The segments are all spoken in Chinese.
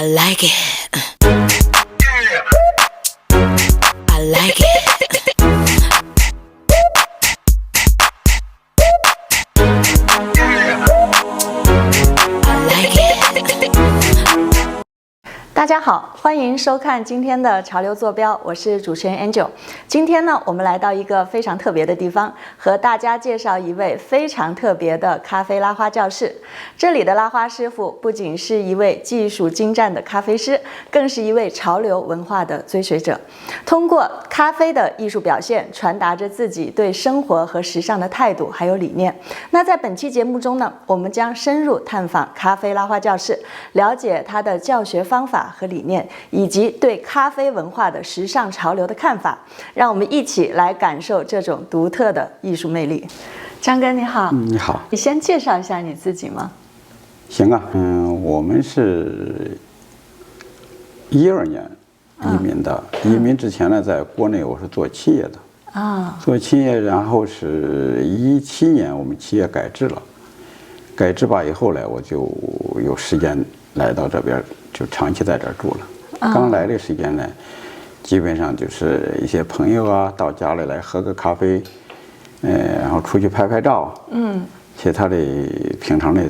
I like it. I like it. I like it. 大家好，欢迎收看今天的潮流坐标，我是主持人 Angel。今天呢，我们来到一个非常特别的地方，和大家介绍一位非常特别的咖啡拉花教室。这里的拉花师傅不仅是一位技术精湛的咖啡师，更是一位潮流文化的追随者。通过咖啡的艺术表现，传达着自己对生活和时尚的态度还有理念。那在本期节目中呢，我们将深入探访咖啡拉花教室，了解它的教学方法和理念，以及对咖啡文化的时尚潮流的看法。让我们一起来感受这种独特的艺术魅力。张哥你好。你好。你先介绍一下你自己吗？行啊，我们是12年移民的。移民之前呢，在国内我是做企业的。做企业，然后是17年我们企业改制了。改制吧以后呢，我就有时间来到这边，就长期在这儿住了。刚来的时间呢，基本上就是一些朋友啊到家里来喝个咖啡，然后出去拍拍照。其他的平常的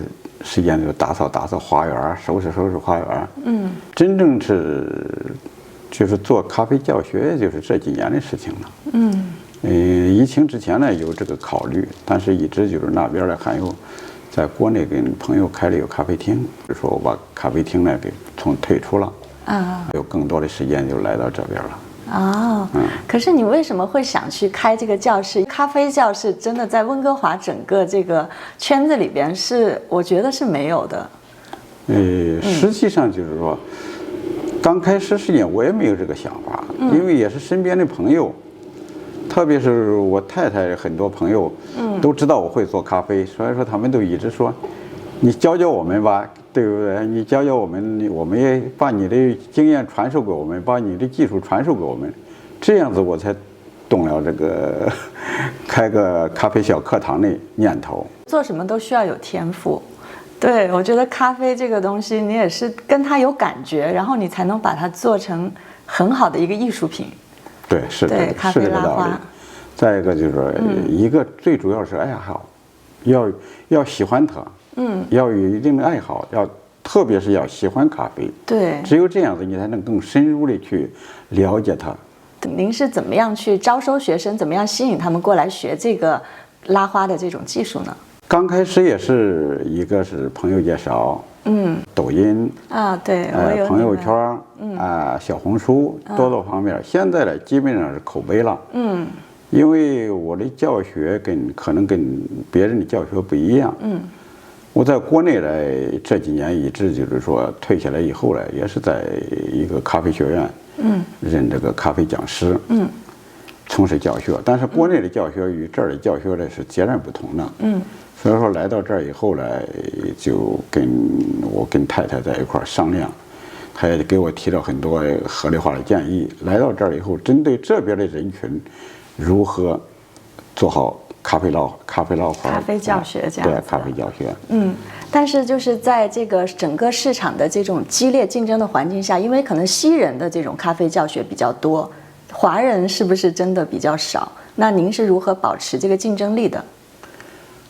时间就打扫打扫花园，收拾收拾花园。真正就是做咖啡教学，就是这几年的事情了。疫情之前呢有这个考虑，但是一直就是那边呢还有在国内跟朋友开了一个咖啡厅，就是说我把咖啡厅呢给退出了。有更多的时间就来到这边了。可是你为什么会想去开这个教室？咖啡教室真的在温哥华整个这个圈子里边我觉得是没有的。实际上就是说，刚开始时间我也没有这个想法，因为也是身边的朋友，特别是我太太很多朋友，都知道我会做咖啡，所以说他们都一直说，你教教我们吧。对不对？你教教我们，我们也把你的经验传授给我们，把你的技术传授给我们，这样子我才动了这个开个咖啡小课堂的念头。做什么都需要有天赋，对，我觉得咖啡这个东西，你也是跟它有感觉，然后你才能把它做成很好的一个艺术品。对，是的，对，咖啡拉花。再一个就是说，一个最主要是爱好，要喜欢它。要有一定的爱好，特别是要喜欢咖啡。对，只有这样子，你才能更深入的去了解它。您是怎么样去招收学生，怎么样吸引他们过来学这个拉花的这种技术呢？刚开始也是一个是朋友介绍，抖音对，朋友圈小红书多方面。现在呢，基本上是口碑了。因为我的教学可能跟别人的教学不一样。我在国内呢，这几年一直就是说退下来以后呢，也是在一个咖啡学院，任这个咖啡讲师，从事教学。但是国内的教学与这儿的教学呢是截然不同的。所以说来到这儿以后呢，就跟太太在一块商量，她也给我提了很多合理化的建议。来到这儿以后，针对这边的人群，如何做好咖啡教学这样。对，咖啡教学。但是就是在这个整个市场的这种激烈竞争的环境下，因为可能西人的这种咖啡教学比较多，华人是不是真的比较少？那您是如何保持这个竞争力的？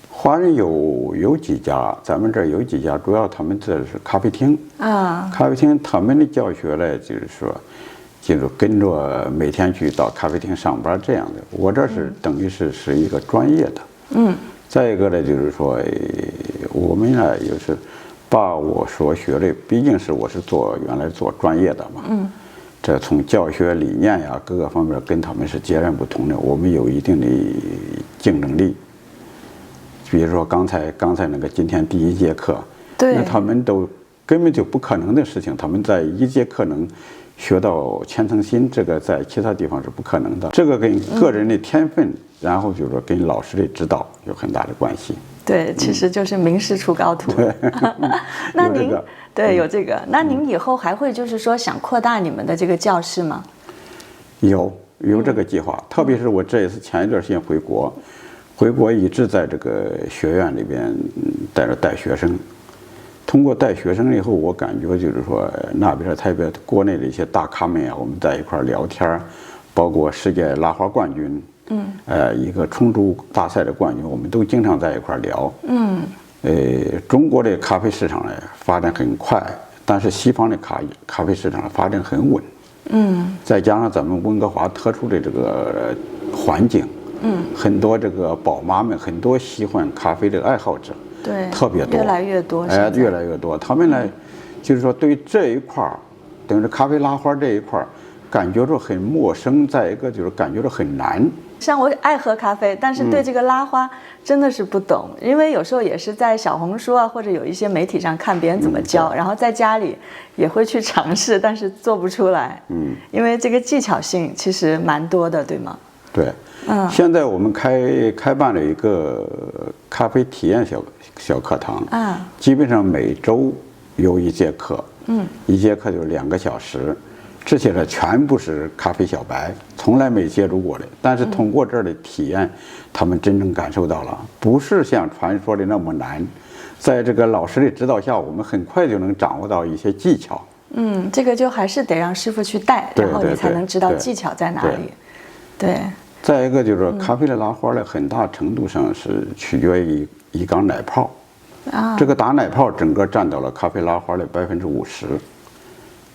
华人有几家，咱们这儿有几家，主要他们这是咖啡厅。咖啡厅他们的教学呢，就是说。就是跟着每天去到咖啡厅上班这样的，我这是等于是一个专业的。再一个呢，就是说，我们呢也是把我所学的，毕竟是我是原来做专业的嘛。这从教学理念呀各个方面跟他们是截然不同的，我们有一定的竞争力。比如说刚才那个今天第1节课，那他们都根本就不可能的事情，他们在1节课能学到千层心，这个在其他地方是不可能的。这个跟个人的天分，然后就是说跟老师的指导有很大的关系。对，其实就是名师出高徒。那您有这个，那您以后还会就是说想扩大你们的这个教室吗？有这个计划，特别是我这一次前一段时间回国一直在这个学院里边带学生。通过带学生以后，我感觉就是说那边特别国内的一些大咖们啊，我们在一块聊天，包括世界拉花冠军，一个冲煮大赛的冠军，我们都经常在一块聊。中国的咖啡市场呢发展很快，但是西方的咖啡市场发展很稳。再加上咱们温哥华特殊的这个环境，很多这个宝妈们，很多喜欢咖啡的爱好者，对，特别多，越来越多，越来越多。他们呢，就是说对这一块儿，等于咖啡拉花这一块儿，感觉着很陌生，再一个就是感觉着很难。像我爱喝咖啡，但是对这个拉花真的是不懂，因为有时候也是在小红书啊，或者有一些媒体上看别人怎么教，然后在家里也会去尝试，但是做不出来。因为这个技巧性其实蛮多的，对吗？对，现在我们开办了一个咖啡体验小课堂，基本上每周有一节课，一节课就是2个小时。这些呢全部是咖啡小白，从来没接触过的，但是通过这儿的体验，他们真正感受到了，不是像传说的那么难。在这个老师的指导下，我们很快就能掌握到一些技巧。这个就还是得让师傅去带，然后你才能知道技巧在哪里。对。再一个就是咖啡的拉花呢，很大程度上是取决于一缸奶泡。这个打奶泡整个占到了咖啡拉花的50%。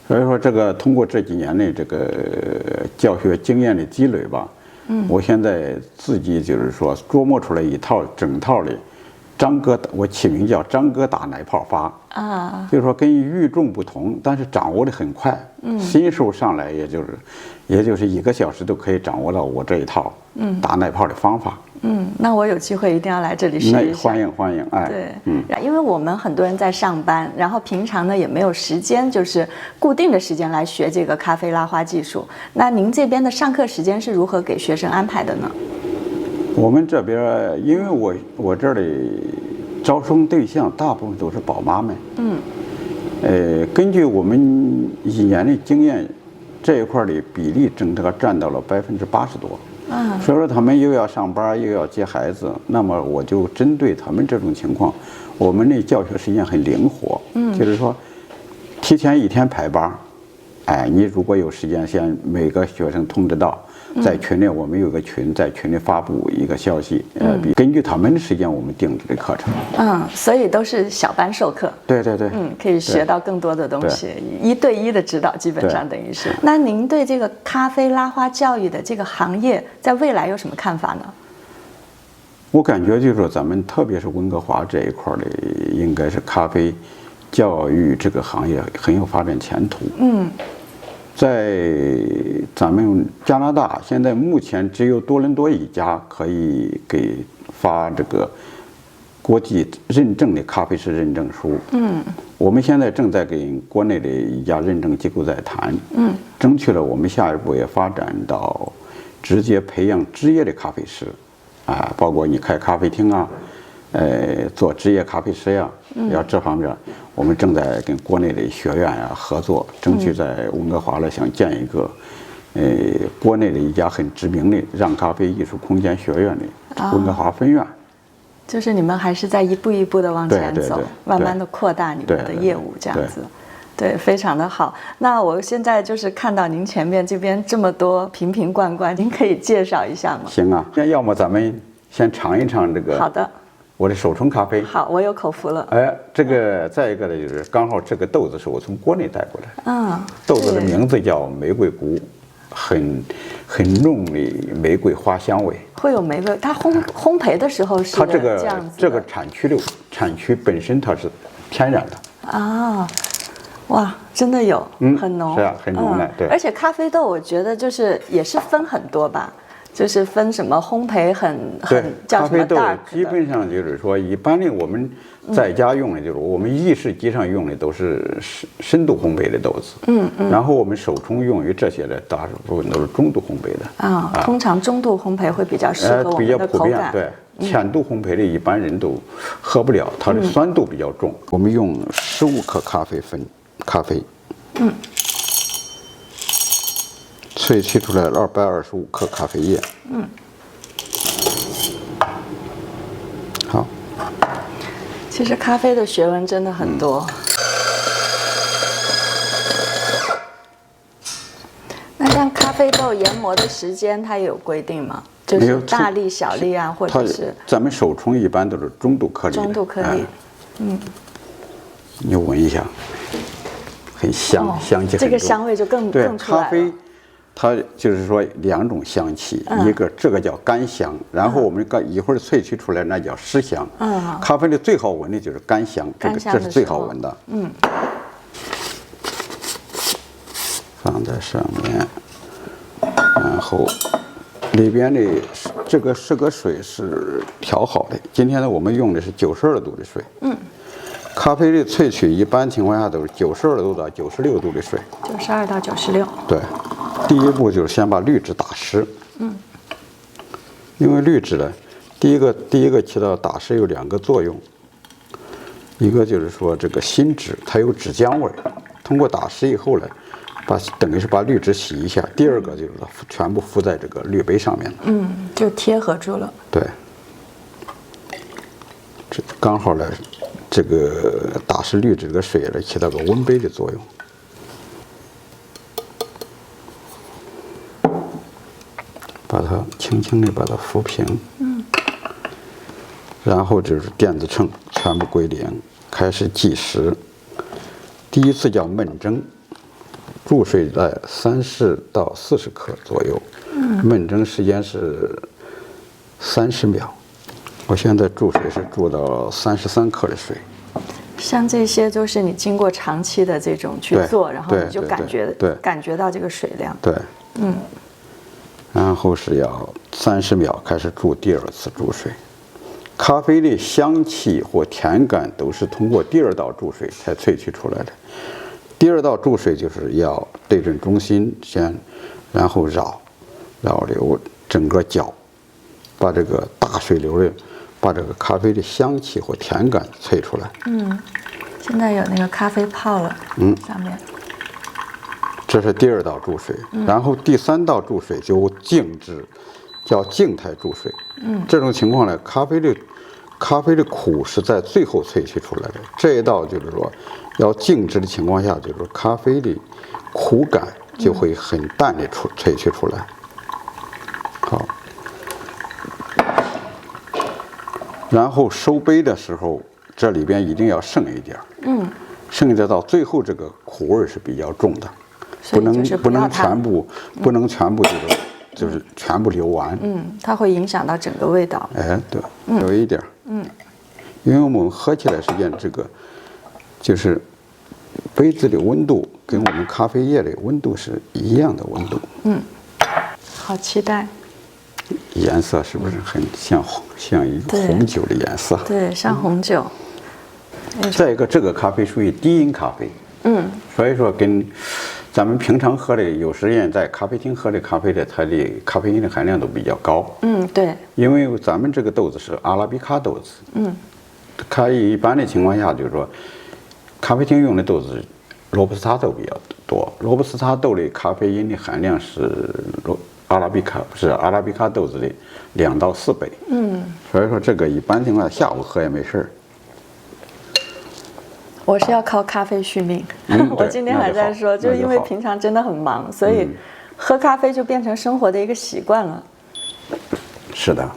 所以说，这个通过这几年的这个教学经验的积累吧，我现在自己就是说琢磨出来一套整套的张哥，我起名叫张哥打奶泡法就是说跟与众不同，但是掌握的很快。新手上来也就是1个小时都可以掌握到我这一套打奶泡的方法。那我有机会一定要来这里试一下。欢迎，哎，对，因为我们很多人在上班，然后平常呢也没有时间，就是固定的时间来学这个咖啡拉花技术。那您这边的上课时间是如何给学生安排的呢？我们这边，因为我这儿的招生对象大部分都是宝妈们，根据我们1年的经验，这一块的比例整个占到了80%多。所以说他们又要上班又要接孩子，那么我就针对他们这种情况，我们的教学时间很灵活，就是说提前1天排班，你如果有时间，先每个学生通知到，在群里我们有个群，在群里发布一个消息，根据他们的时间我们定制的课程。所以都是小班授课。对，可以学到更多的东西，1对1的指导，基本上等于是。那您对这个咖啡拉花教育的这个行业，在未来有什么看法呢？我感觉就是说，咱们特别是温哥华这一块的，应该是咖啡教育这个行业很有发展前途。在咱们加拿大，现在目前只有多伦多一家可以给发这个国际认证的咖啡师认证书。我们现在正在跟国内的一家认证机构在谈。争取了我们下一步也发展到直接培养职业的咖啡师，包括你开咖啡厅啊，做职业咖啡师呀，要这方面，我们正在跟国内的学院合作，争取在温哥华想建一个，国内的一家很知名的让咖啡艺术空间学院的温哥华分院。就是你们还是在一步一步的往前走，慢慢的扩大你们的业务，这样子。对，非常的好。那我现在就是看到您前面这边这么多瓶瓶罐罐，您可以介绍一下吗？行啊，那要么咱们先尝一尝这个。好的。我的手冲咖啡。好，我有口福了。这个再一个呢，就是刚好这个豆子是我从国内带过来。豆子的名字叫玫瑰谷，很浓的玫瑰花香味。会有玫瑰，它烘焙的时候是它这样子。这个产区本身它是天然的。哇，真的有，很浓。是啊，很浓的，对。而且咖啡豆，我觉得就是也是分很多吧。就是分什么烘焙很叫什么 dark 的。咖啡豆基本上就是说，一般的我们在家用的，就是我们意式机上用的都是深度烘焙的豆子。然后我们手冲用于这些的，大部分都是中度烘焙的。通常中度烘焙会比较适合我们的口感。对，浅度烘焙的一般人都喝不了，它的酸度比较重。我们用15克咖啡。萃取出来225克咖啡液。其其实咖啡的学问真的很多。那像咖啡豆研磨的时间，它有规定吗？就是大粒、小粒啊，或者是咱们手冲一般都是中度颗粒。中度颗粒。你闻一下，很香，香气很重。这个香味就更出来了。咖啡，它就是说2种香气，一个这个叫干香，然后我们一会儿萃取出来那叫湿香。咖啡的最好闻的就是干香，这是最好闻的。放在上面，然后里边的这个水是调好的。今天呢，我们用的是92度的水。咖啡的萃取一般情况下都是92度到96度的水。92到96。对，第一步就是先把滤纸打湿。因为滤纸呢，第一个起到打湿有2个作用，一个就是说这个新纸它有纸浆味，通过打湿以后呢，等于是把滤纸洗一下。第二个就是全部敷在这个滤杯上面了。就贴合住了。对，这刚好呢，这个打湿滤纸的水呢起到个温杯的作用。把它轻轻地把它浮平。然后就是电子秤全部归零，开始计时。第一次叫焖蒸，注水在30到40克左右，焖蒸时间是30秒。我现在注水是注到33克的水。像这些都是你经过长期的这种去做，然后你就感觉到这个水量。对，然后是要30秒开始注第2次注水。咖啡的香气或甜感都是通过第2道注水才萃取出来的。第2道注水就是要对准中心先，然后绕流整个搅，把这个大水流的把这个咖啡的香气或甜感萃出来。现在有那个咖啡泡了。上面。这是第2道注水，然后第3道注水就静置，叫静态注水。这种情况呢，咖啡的苦是在最后萃取出来的。这一道就是说，要静置的情况下，就是说咖啡的苦感就会很淡的萃取出来。好，然后收杯的时候，这里边一定要剩一点。剩一点到最后这个苦味是比较重的，不能全部就是全部流完。它会影响到整个味道。哎，对，有一点。因为我们喝起来实际上这个就是杯子的温度跟我们咖啡液的温度是一样的温度。好期待。颜色是不是很像一个红酒的颜色？对，像红酒。再一个，这个咖啡属于低因咖啡。所以说跟咱们平常喝的有时间在咖啡厅喝的咖啡的，它的咖啡因的含量都比较高。对。因为咱们这个豆子是阿拉比卡豆子。它一般的情况下就是说，咖啡厅用的豆子罗布斯塔豆比较多。罗布斯塔豆的咖啡因的含量是阿拉比卡豆子的2到4倍。所以说这个一般情况下下午喝也没事儿。我是要靠咖啡续命。我今天还在说，就因为平常真的很忙，所以喝咖啡就变成生活的一个习惯了。是的。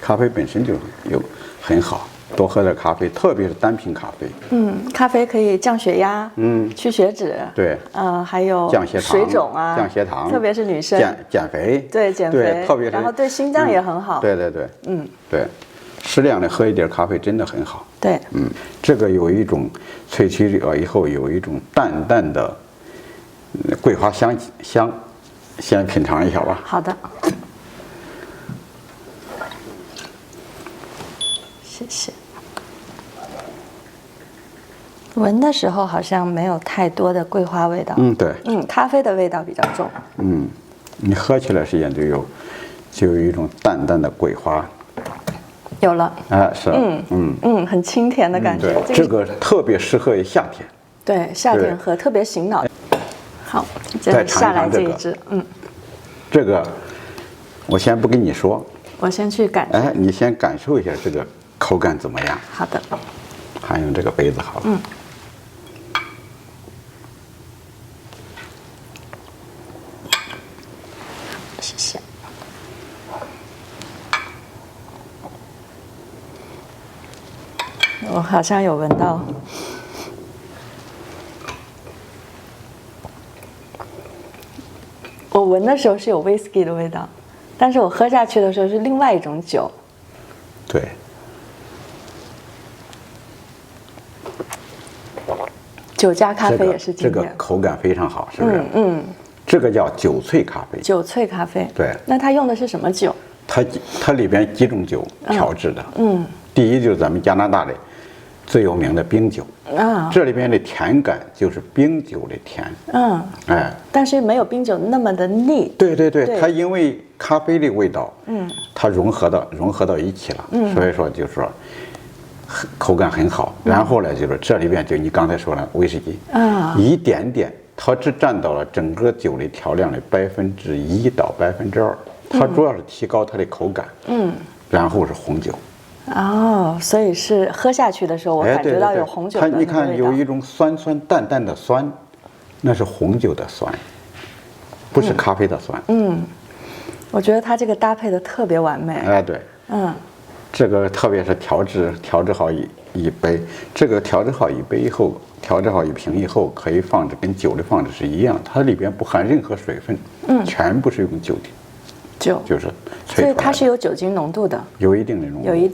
咖啡本身就很好，多喝点咖啡，特别是单品咖啡。咖啡可以降血压，去血脂。对。还有降血糖、水肿啊，降血糖，特别是女生减肥。对，减肥，特别是然后对心脏也很好。对。对。适量的喝一点咖啡真的很好。对。这个有一种萃取了以后有一种淡淡的桂花香，先品尝一下吧。好的。谢谢。闻的时候好像没有太多的桂花味道。对。咖啡的味道比较重。你喝起来实际上就有一种淡淡的桂花。有了。是。很清甜的感觉。这个特别适合于夏天。对，夏天喝特别醒脑。好，再下来这一支。这个我先不跟你说，我先去感受。你先感受一下这个口感怎么样？好的。还用这个杯子好了。谢谢。我好像有闻到，我闻的时候是有 whisky 的味道，但是我喝下去的时候是另外一种酒。对，酒加咖啡也是经典。这个口感非常好，是不是？这个叫酒萃咖啡。酒萃咖啡。对。那它用的是什么酒？它里边几种酒调制的。第一就是咱们加拿大的最有名的冰酒。这里边的甜感就是冰酒的甜。但是没有冰酒那么的腻。对，它因为咖啡的味道，它融合到一起了，所以说就是说口感很好。然后呢，就是这里边就你刚才说了威士忌，一点点，它只占到了整个酒的调量的1%到2%，它主要是提高它的口感。然后是红酒。所以是喝下去的时候，我感觉到有红酒的那个味道。你看有一种酸酸淡淡的酸，那是红酒的酸，不是咖啡的酸。我觉得它这个搭配的特别完美。对。这个特别是调制好一杯，这个调制好一杯以后，调制好一瓶以后，可以放置跟酒的放置是一样，它里边不含任何水分，全部是用酒精。就是萃出来的，所以它是有酒精浓度的，有一定的浓度，有一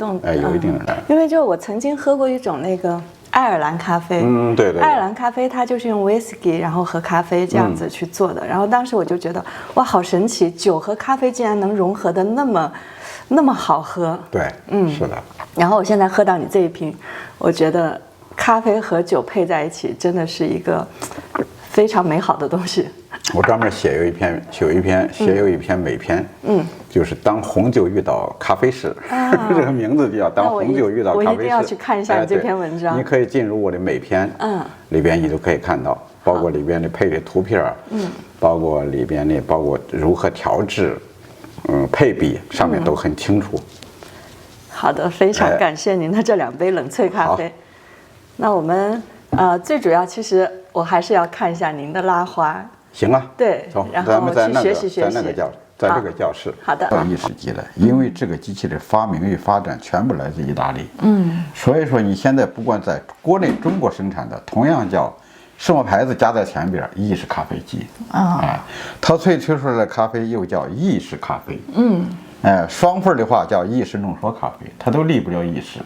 定的。因为就我曾经喝过一种那个爱尔兰咖啡，对。爱尔兰咖啡它就是用 whisky 然后和咖啡这样子去做的，然后当时我就觉得哇，好神奇，酒和咖啡竟然能融合的那么好喝。对，是的。然后我现在喝到你这一瓶，我觉得咖啡和酒配在一起真的是一个非常美好的东西。我专门写有一篇美篇，就是当红酒遇到咖啡时，这个名字就叫当红酒遇到咖啡时。我一定要去看一下你这篇文章。你可以进入我的美篇，里边你都可以看到，包括里边的配的图片，包括里边的包括如何调制，配比上面都很清楚。好的，非常感谢您的这2杯冷萃咖啡。那我们最主要其实我还是要看一下您的拉花。行啊，对，然后去学习学习，在这个教室。好的。有意识机的，因为这个机器的发明与发展全部来自意大利。所以说你现在不管在国内中国生产的，同样叫什么牌子加在前边，意式咖啡机。它萃取出来的咖啡又叫意式咖啡。双份的话叫意式浓缩咖啡，它都离不了意式。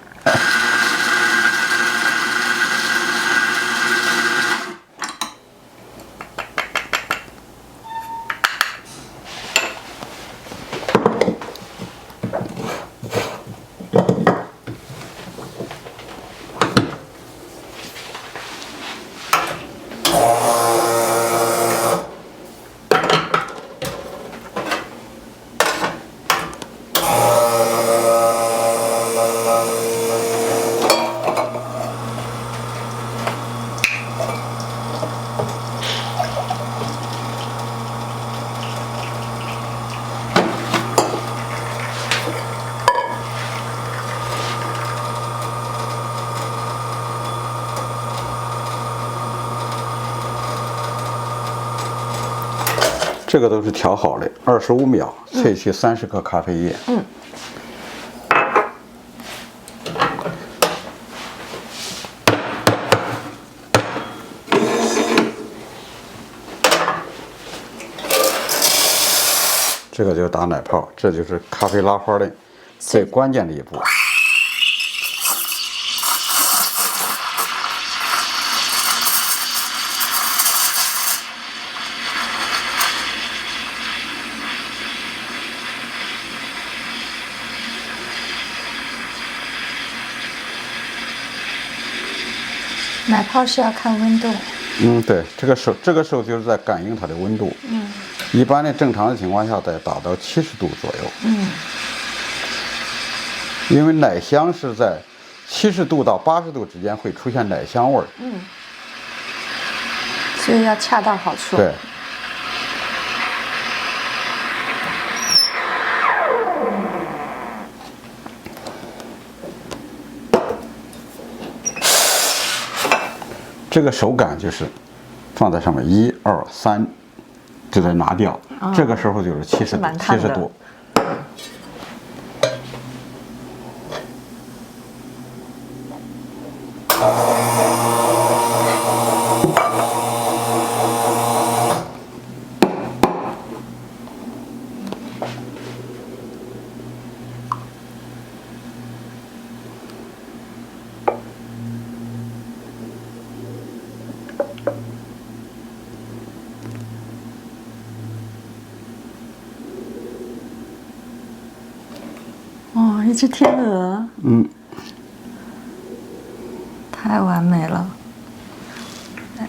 这个都是调好的，25秒萃取30克咖啡液。这个就是打奶泡，这就是咖啡拉花的最关键的一步。奶泡是要看温度。对，这个时候就是在感应它的温度。一般的正常的情况下，得达到70度左右。因为奶香是在70度到80度之间会出现奶香味儿。所以要恰到好处。对。这个手感就是放在上面1、2、3，就得拿掉。这个时候就是70度。哦，一只天鹅，太完美了。哎，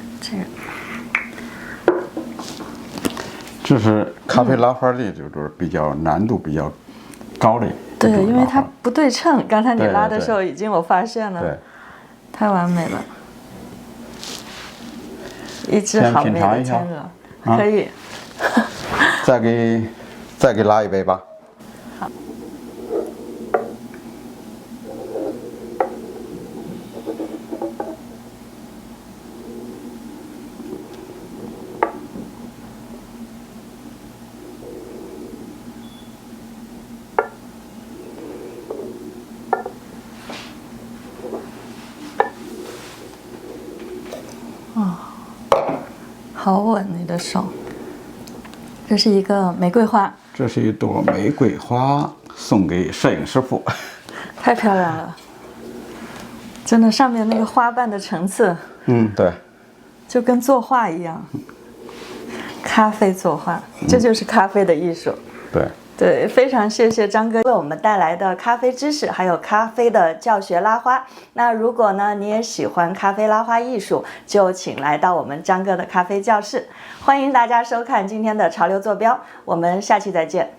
这是咖啡拉花的，就是比较难度比较高的。对，因为它不对称，刚才你拉的时候已经我发现了。对，太完美了。一只好美的天鹅，可以。再给拉一杯吧。好。哦，好稳你的手。这是一个玫瑰花，这是一朵玫瑰花，送给摄影师傅。太漂亮了，真的，上面那个花瓣的层次，对，就跟作画一样。咖啡作画，这就是咖啡的艺术。对，非常谢谢张哥为我们带来的咖啡知识，还有咖啡的教学拉花。那如果呢你也喜欢咖啡拉花艺术，就请来到我们张哥的咖啡教室。欢迎大家收看今天的潮流坐标，我们下期再见。